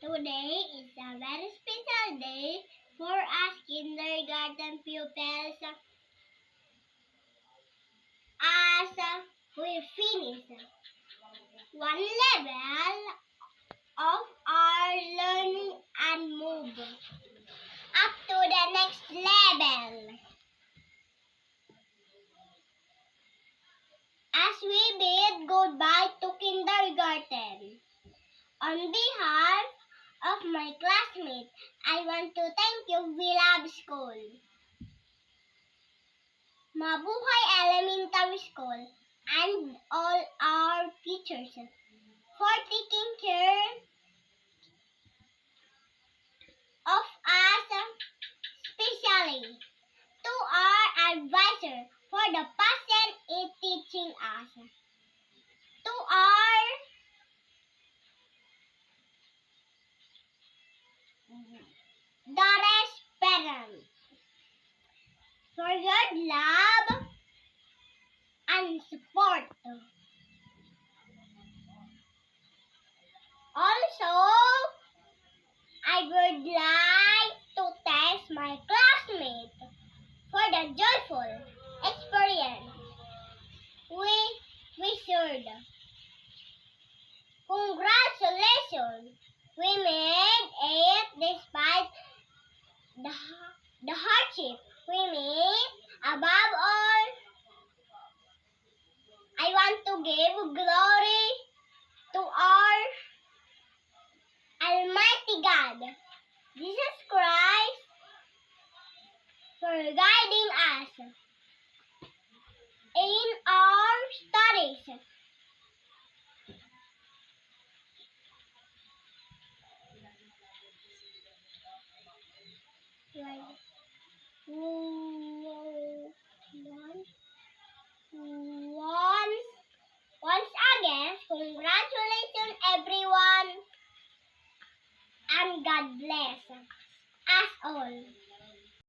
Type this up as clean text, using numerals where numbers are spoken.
Today is a very special day for us kindergarten pupils as we finish one level of our learning and move up to the next level. As we bid goodbye to kindergarten, on behalf of my classmates, I want to thank you, We Love School, Mabuhay Elementary School, and all our teachers for taking care of us, especially to our advisor for the patient in teaching us, to our daughter's parents for your love and support. Also, I would like to thank my classmates for the joyful experience we shared. Congratulations! We made it despite the hardship we made. Above all, I want to give glory to our Almighty God, Jesus Christ, for guiding us in our studies. Once again, congratulations everyone, and God bless us all.